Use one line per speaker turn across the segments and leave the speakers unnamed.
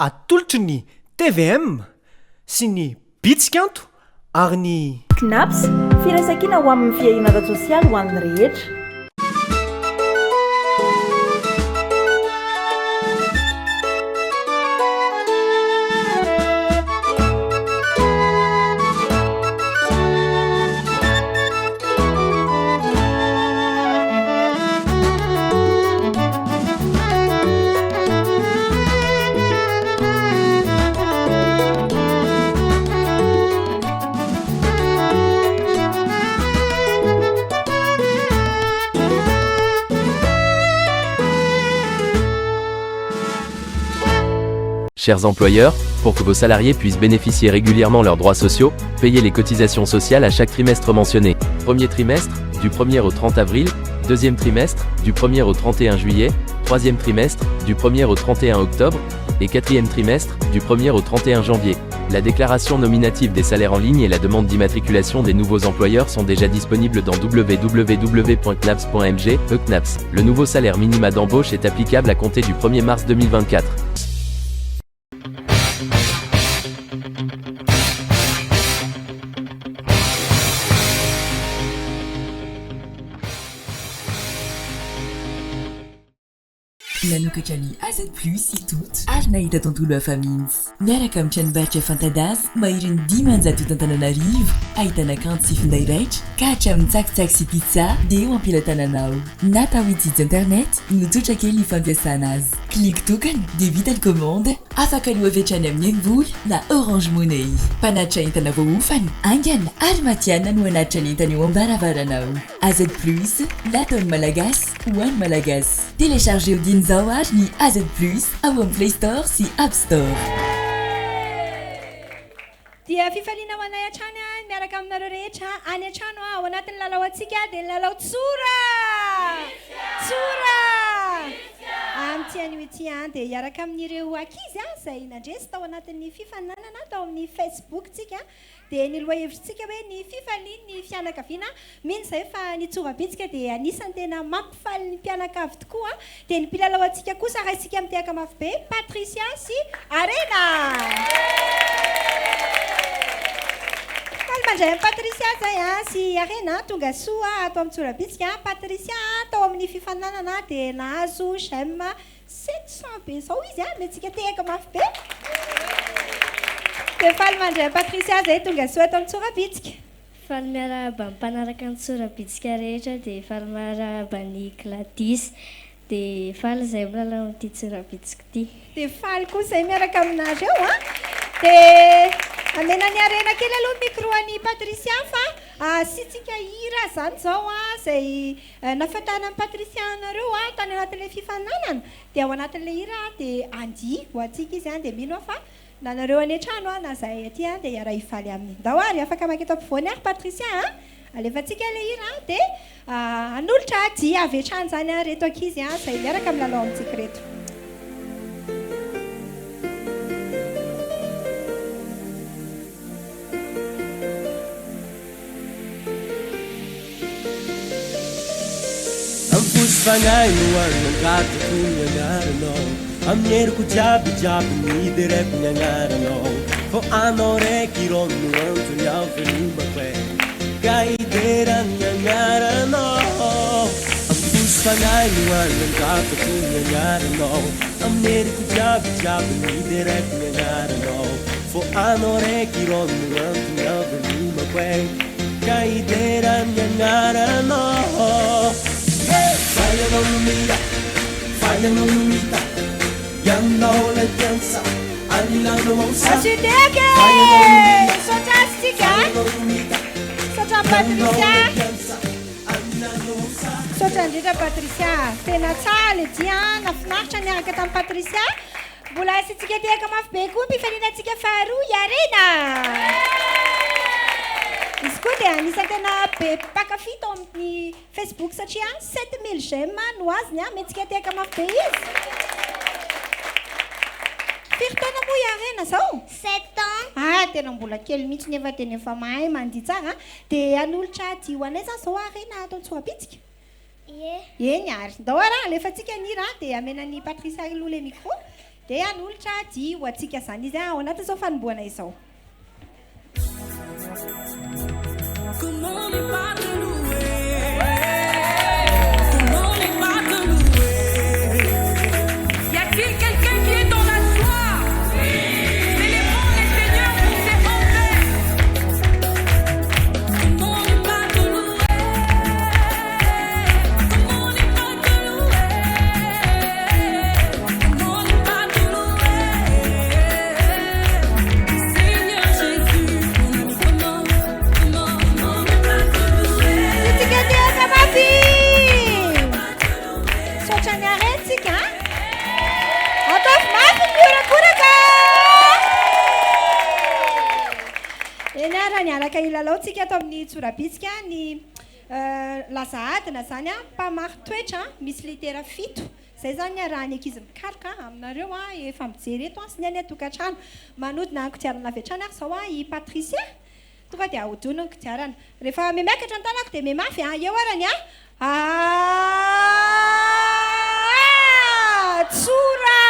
atolotry ny tvm sy ny bitsikanto ary ny
knaps firaisankina ho amin'ny fiainana sosialy ho an'ny rehetra.
Chers employeurs, pour que vos salariés puissent bénéficier régulièrement leurs droits sociaux, payez les cotisations sociales à chaque trimestre mentionné. Premier trimestre, du 1er au 30 avril, deuxième trimestre, du 1er au 31 juillet, troisième trimestre, du 1er au 31 octobre, et quatrième trimestre, du 1er au 31 janvier. La déclaration nominative des salaires en ligne et la demande d'immatriculation des nouveaux employeurs sont déjà disponibles dans www.knaps.mg, e-knaps. Le nouveau salaire minima d'embauche est applicable à compter du 1er mars 2024.
Nanokatra AZ Plus itot ary nahita tontolo hafa mihitsy. Miaraka amin'ny tranombarotra Fantadazy mahery ny 10,000 Antananarivo, ahitana kanto sy finday raitra ka hatramin'ny tsakitsaky sy pizza dia eo am-pilatananao. Na atao itsitsy internet no tsotra kely ny fampiasana azy. Klik tokana dia vita ny commande, afaka ny avetrany amin'ny Mboly na Orange Money. Mpanatitra entana voaofany, aingana ary matiana no anatitra ny entana eo am-baravaranao. AZ Plus, lataony malagasy ho an'ny malagasy. Téléchargez au zao ary ny AZ Plus ao amin'ny Play Store sy App Store.
Dia fifaliana ho anay hatrany miaraka aminareo rehetra any an-trano ao anatin'ny lalao antsika dia ny lalao tsora amin'ity anio ity dia hiaraka amin'ireo ankizy izay nandresy tao anatin'ny fifaninanana tao amin'ny Facebook tsika dia niloha hevitrintsika hoe ny fifaliany ny fianakaviana mino izay fa ny tsoravitsika dia anisan'ny tena mampifaly ny mpianakavy tokoa dia ny mpilalao antsika kosa raha isika mitehaka mafy be Patricia sy Arena. Mandray Patricia zay sy Arena tonga soa atao amin'ny tsorabitsika. Patricia tao amin'ny fifaninanana dia nahazo j'aime 700 be zao izy mentsika tehaka mafy be. Dia faly mandray Patricia zay tonga soa atao amin'ny tsorabitsika.
Faly miarahaba ny mpanaraka ny tsorabitsika rehetra dia faly miarahaba ny Gladys dia faly zay milalao amin'ity tsorabitsika ity.
Dia faly koa zay miaraka aminareo dia amena ny Arena kely aloha micro any Patricia fa sitsika hira zany zao izay nafatana ny Patricia anareo tany anatin'ilay fifaninanana dia ao anatin'ilay hira dia andy ho antsika izy dia mino fa nanareo any an-trano na zahay aty dia hiara hifaly aminy. Ndao ary afaka maketo ampovoany ary Patricia alefantsika ilay hira dia anolotra dia avy hatrany zany reto ankizy izay miaraka milalao amintsika reto.
Fanaino angato kunyangarano amierku jabi ni derek nyangarano fo anore kirono antu nyaveni bakwe gaidera nyangarano ampus fanaino angato kunyangarano amierku jabi ni derek nyangarano fo anore kirono antu nyaveni bakwe gaidera nyangarano. Falla non mita, yanna ole danza, alla non sa.
Acideke, fantastica. Sota Patricia. Sota ndrindra Patricia, tena tsara le dia nafinaritra niaraka tamin'ny Patricia. Mbola asitsika tehaka mafy be koa mpifaninantsika faharoa i Arena. Izy koa dia anisan'ny tena be mpakafy tao amin'ny Facebook satria 7000 j'aime no azony mentsika tehaka mafy be izy. Firy taona moa i Arena zao? 7 ans. Tena mbola kely mihitsy nefa tena efa mahay mandihy tsara dia anolotra ady ho anay zany zao Arena atao tsorabitsika. Eny ary ndao ara alefantsika ny hira dia amenan'ny Patricia aloha le micro dia hanolotra dia ho antsika izany izy ao anatin'izao fanomboana izao.
Comment ne pas te louer? Comment ne pas te louer? Y a-t-il quelqu'un qui est dans la joie? Célébrons les seigneurs pour ses entrées. Comment ne pas te louer? Comment ne pas te louer? Comment ne pas te louer? Seigneur Jésus, comment ne pas te louer?
Tsika mafy saotra ny arentsika ataovy mafy miorakoraka eny ara ny alaka ilalaontsika ato amin'ny tsorabitsika ny lazahadina zany a mpamary toetra misy litera 7 zay zany raha ny ankizy mikaroka aminareo efa mijery eto sy ny any atokantrano manodina kodiarana avy hatrany ary zao i Patricia tonga dia ahodoniny kodiarana rehefa memiakatra ny tanako dia memafy eo arany tsora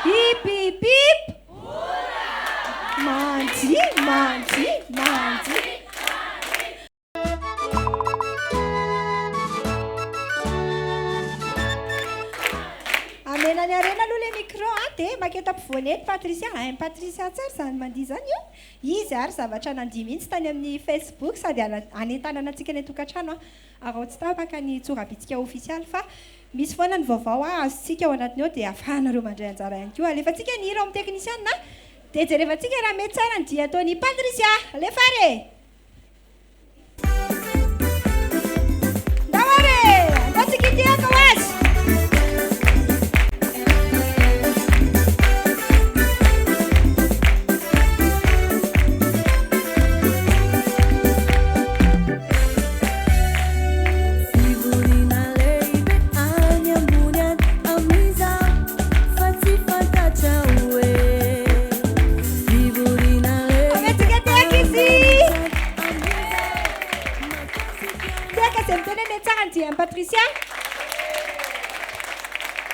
hipipip mandy mandy mandy amenany arena aloha le micro dia maketa ampovoanety Patricia Patricia tsara zany mandia zany io izy ary zavatra nandia mihitsy tany amin'ny Facebook sady anentanana antsika ny tokantrano arao tsy tapaka ny tsorabitsika ofisialy fa misy foana ny vaovao azontsika ao anatiny ao dia afahanareo mandray anjara ihany koa alefa antsika ny hira amin'ny teknisiana dia jerevantsika raha mety tsara ny dia ataony Patricia alefa re ndaware andatsika itiaka ho azy Patricia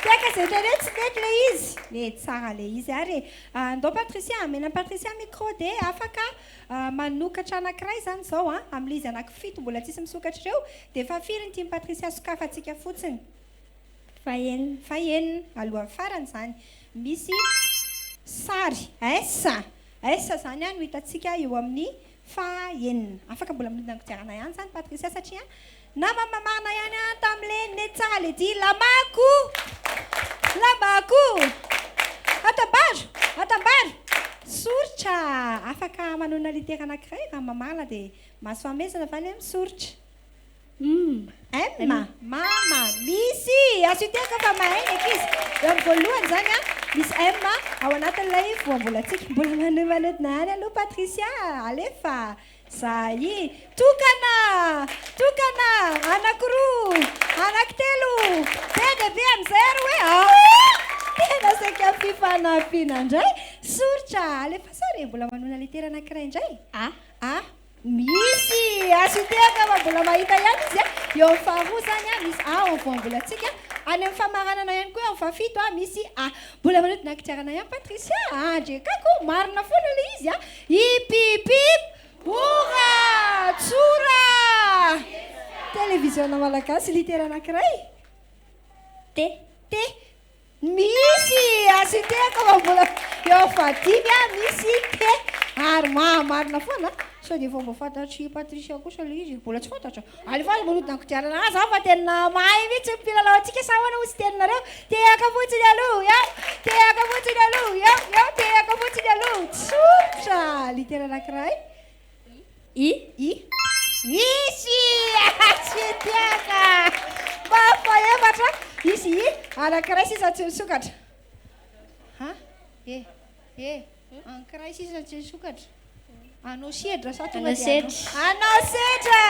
tiaka zay ohatran'ny hoe tsy mety le izy mety tsara le izy ary andao Patricia amena Patricia micro dia afaka manokatra anankiray zany zao amin'ile izy anankifito mbola tsisy misokatra ireo dia efa firy ny tian'i Patricia sokafantsika fotsiny fahenina alohan'ny farany zany misy sary S zany no hitantsika eo amin'ny fahenina afaka mbola minodina kodiarana ihany zany Patricia satria na mamamarina ihany tam'le nety tsara le dia lamako atambaro soritra afaka manona litera anankiray raha mamarina dia maso famesana fa le misoritra mama misy asoteka fa mahaina ankizy eo amin'ny voalohany zany misy ao anatin'ilay voambolantsika mbola manodina any aloha Patricia alefa zay tokana anakiroa anankitelo be amizay ary hoe tena saika fifanampiana indray soritra alefa sary mbola manona litera anankiray indray misy asoteka fa mbola mahita ihany izy eo amin'ny faharoa zany misy ao voambolantsika any amin'ny famaranana ihany koa eo amin'ny fafito misy mbola manodina kodiarana ihany Patricia ndrekako marina foana le izy hipipip ora tsura télévision malagasy litera anankiray te misy asoteka fa mbola eo fadimy misy te ary marina foana so dia fomba fantatry Patricia kosa le izy mbola tsy fantatra alefa manodina kodiarana za fa tena mahay mihitsy mpilalao antsika sa hoana hozy teninareo tehaka fotsiny aloha tehaka fotsiny aloha tsotra litera anankiray misy asoteka mafaefatra izy anankiray sisa tsy misokatra anankiray sisa tsy misokatra anao sedra sa tonga dia anao sedra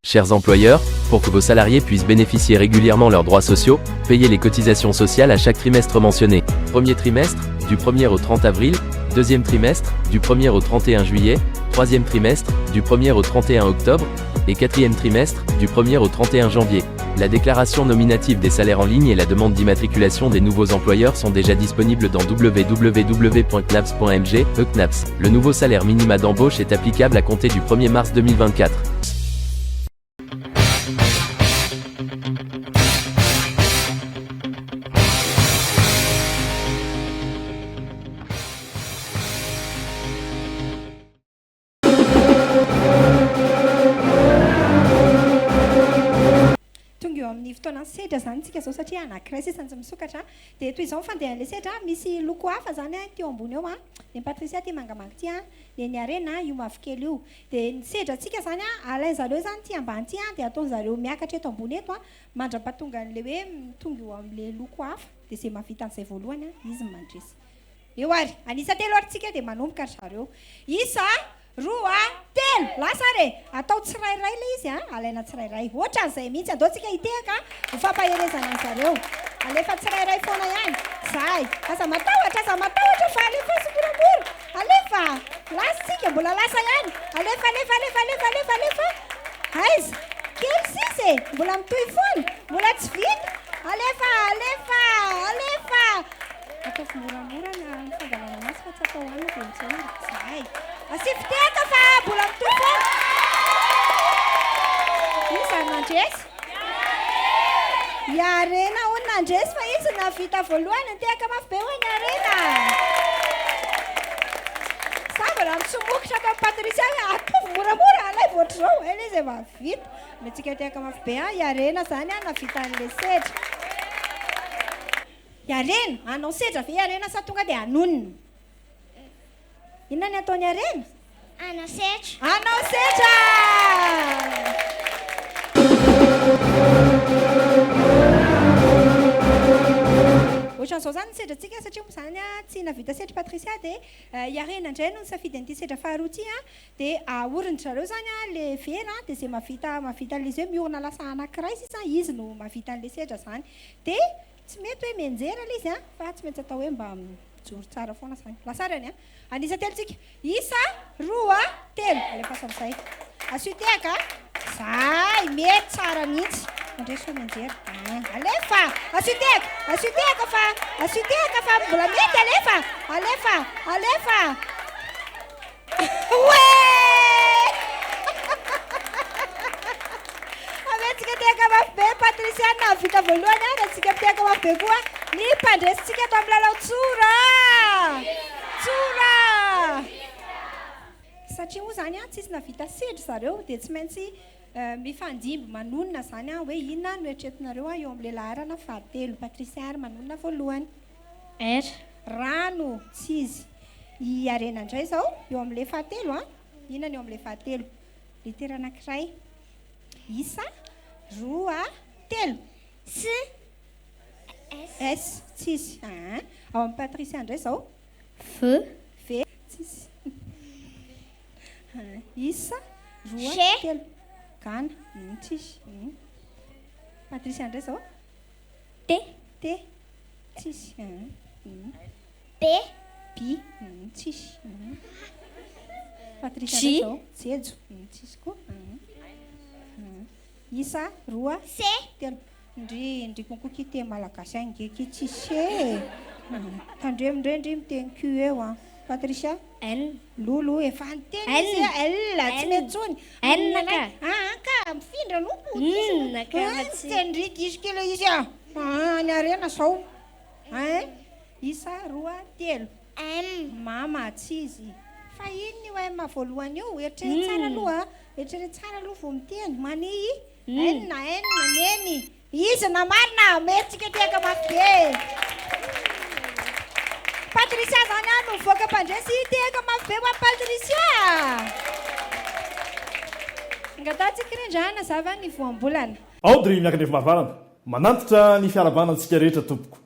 Chers employeurs, pour que vos salariés puissent bénéficier régulièrement leurs droits sociaux, payez les cotisations sociales à chaque trimestre mentionné. Premier trimestre, du 1er au 30 avril, deuxième trimestre, du 1er au 31 juillet, troisième trimestre, du 1er au 31 octobre, et quatrième trimestre, du 1er au 31 janvier. La déclaration nominative des salaires en ligne et la demande d'immatriculation des nouveaux employeurs sont déjà disponibles dans www.cnaps.mg, CNAPS. Le nouveau salaire minima d'embauche est applicable à compter du 1er mars 2024.
Amin'ny fotoana sedra zany tsika zao satria anankiray sisany tsy misokatra dia toy izao fandehan'ilay sedra misy loko hafa zany ty ambony eo dia Patricia ty mangamanga ty dia ny arena io mavokely io dia ny sedratsika zany alain'zareo zany ty ambany ty dia ataon'zareo miakatra eto ambony eto mandra-pahatonga n'le hoe tonga eo amin'le loko hafa dia izay mahavita an'izay voalohany izy mandresy eo ary anisa telo ary tsika dia manomboka ry zareo isa roa telo lasa re atao tsirairay le izy alaina tsirairay ohatra n'izay mihitsy andaontsika hitehaka ho fampaherezana an'zareo alefa tsirairay foana ihany zay aza matahotra fa alefa simoramora alefa lasitsika mbola lasa ihany alefa aiza kely sisy mbola mitohy foana mbola tsy vita alefa atao fimoramora na fangalana masy fa tsy atao hoanina dia mitsena zay asifiteka fa mbola mitohy foana io zany nandresy iarena ho nandresy fa izy navita voalohany nitehaka mafy be ho ny arena sa mbola mitsomokotra atao Patricia atao moramora alay voatr'izao ela izy mavita metsika tehaka mafy be iarena zany navita an'le sedra iarena anao sedra ve iarena sa tonga dia anonona inona ny ataony arena anao sedra ohatran'izao zany ny sedratsika satria moa zany tsy navita sedra Patricia dia iarena indray no nisafidy an'ity sedra faharoa ty dia aoriny zareo zany le vera dia izay mavita an'le izy hoe miorina lasa anankiray sisa izy no mavita an'le sedra zany dia tsy mety hoe menjera le izy fa tsy maintsy atao hoe mba mijoro tsara foana zany lasarany anisa telo tsika isa roa telo alefa sam'izay asitehaka zay mety tsara mihitsy andreso menjera alefa asitehaka fa mbola mety alefa we avetsika tehaka mafy be Patricia navita voalohany ratsika tehaka mafy be koa ny mpandresitsika ato amin'ny lalao tsora satria moa zany tsisy navita sedra zareo dia tsy maintsy mifandimby manonona zany hoe inona no eritreretinareo eo amin'le laharana fahatelo Patricia ary manonona voalohany rano tsy izy iarena indray zao eo amin'le fahatelo inona ny eo amin'le fahatelo litera anankiray isa roa telo S tsy izy ao amin'ny Patricia indray zao v tsy izy isa roa telo gana tsy izy Patricia indray zao t tsy izy b tsy izy Patricia indray zao jejo tsy izy koa isa roa telo indry konkoky te malagasy angeky tsy se tandremindrendry miteny Q eo Patricia lolo efa anteny izy tsy mety tsony ka mifindra loko tendriky izy kely izy ny arena zao isa roa telo mama tsy izy fa iny io voalohany io eritrerety tsara aloha vao miteny mani neny izy na marina metsika tehaka mafy be Patricia zany no voaka mpandresy tehaka mafy be wa Patricia ngatatsika rendrana zava ny voambolana
aodry miankanefy mahavarana manantitra ny fiarabanantsika rehetra tompoko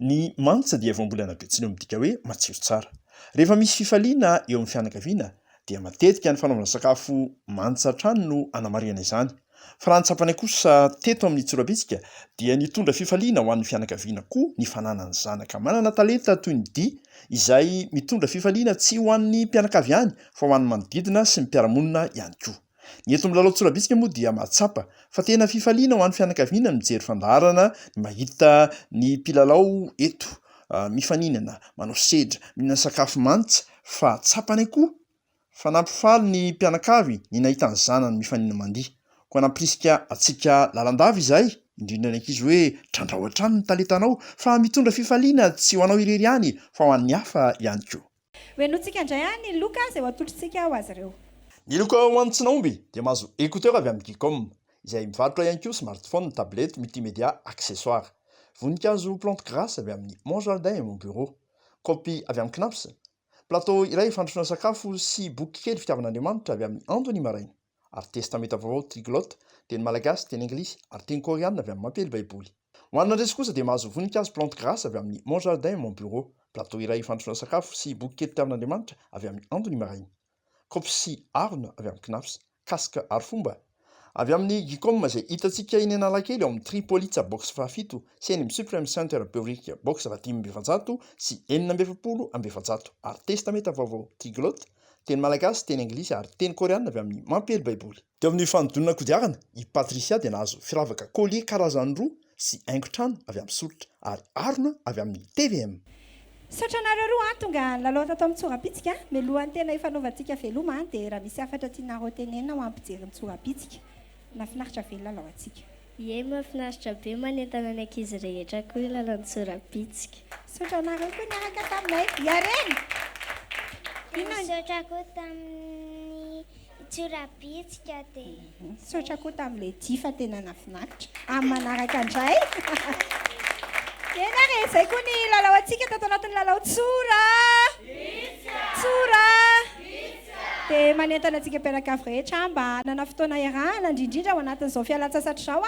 ny manitsa dia voambolana betsiny eo midika hoe matsiro tsara rehefa misy fifaliana eo amin'ny fianakaviana dia matetika ny fanaovana sakafo manitsa trano no anamarihana izany Frantsapana kosa teto amin'ny tsorabitsika dia nitondra fifaliana ho an'ny fianakaviana koa ny fananany zanaka manana talenta toy ny Dia izay mitondra fifaliana tsy ho an'ny mpianakavy ihany fa ho an'ny manodidina sy ny mpiaramonina ihany koa. Ny eto amin'ny lalao tsorabitsika moa dia mahatsapa fa tena fifaliana ho an'ny fianakaviana ny mijery fandaharana, ny mahita ny mpilalao eto mifaninana, manao sedra, mihinana sakafo mantsa fa tsapany koa fa nampifaly ny mpianakavy ny nahita ny zanany mifanina mandiha. Koa nampirisika atsika lalandava izay, indrindra ny ankizy hoe trandrahoatrano ny talentanao fa mitondra fifaliana tsy ho anao irery ihany fa ho an'ny hafa ihany koa.
Hoenontsika indray ny loka izay ho atolotritsika ho azy ireo.
Ny loka ho an'ny tsinaomby dia mahazo écouteur avy amin'ny Gicom izay mivarotra ihany koa smartphone, tablette, multimédia, accessoires. Voninkazo plante grasse avy amin'ny Mon Jardin et Mon Bureau. Copie avy amin'ny Knaps. Plateau iray fandrahoana sakafo sy boky kely fitiavan'Andriamanitra avy amin'ny Andony Maraina. Ary testameta vaovao triglotte, teny malagasy, teny anglisy, ary teny koreana avy amin'ny mampely baiboly. Ho an'ny andresy kosa dia mahazo voninkazo plante grasse avy amin'ny Mon Jardin et Mon Bureau. Plateau iray fandrahoana sakafo sy boky kely fitiavan'Andriamanitra avy amin'ny Andony Maraina. Kopy sy harona avy amin'ny Knaps. Casque arifomba avy amin'ny Gicom izay hitantsika eny Analakely ao amin'ny Tripolitsa box 7 sy eny amin'ny Supreme Center Beurique box 500 sy 700 ary testameta vaovao triglotte, teny malagasy, teny anglisy ary teny koreana avy amin'ny mampely baiboly. Teo amin'ny fanodonana kodiarana, i Patricia dia nahazo firavaka collier karazany roa sy haingon-trano avy amin'ny solitra ary harona avy amin'ny TVM.
Saotranareo roa tonga lalao tato amin'ny tsorabitsika mialohan'ny tena ifanaovantsika veloma dia raha misy afatra tianareo tenena ho ampijery ny tsorabitsika. Nafinaritra ve lalao antsika?
Ie, mahafinaritra be manentana ny ankizy rehetra koa lalao tsorabitsika.
Saotranareo koa niaraka taminay iareny.
Misaotra koa tamin'ny tsorabitsika dia
misaotra koa tamin'ilay jifa tena nafinaritra. Amin'ny manaraka indray. Tena re, izay koa ny lalao antsika tato anatin'ny lalao tsora. Tsora. Dia manentana antsika mpianakavy rehetra mba hanana fotoana iarahana indrindra ao anatin'izao fialan-tsasatra izao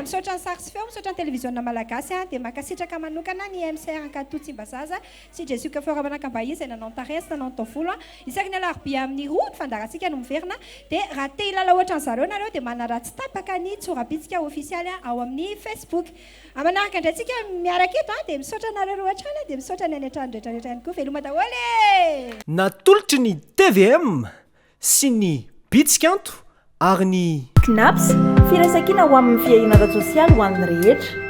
misaotra ny sary sy feo, misaotra ny televiziona malagasy dia makasitraka manokana ny MCR Ankato Tsimbazaza sy Jésus Kafora Manakambahiny izay nanao ny taresy, nanao ny taovolo isaky ny alarobia amin'ny roa ny fandarantsika no miverina dia raha te hilalao ohatran'izareo nareo dia manaratsy tapaka ny tsorabitsika ofisialy ao amin'ny Facebook. Manaraka indray tsika miaraka eto dia misaotra nareo roa dia misaotra ny anetrany rehetrarehetra ihany koa veloma daholo.
Natolotry ny TVM sy ny Bitskanto ary ny
Knaps, firaisan-kina ho amin'ny fiainana sosialy ho an'ny rehetra.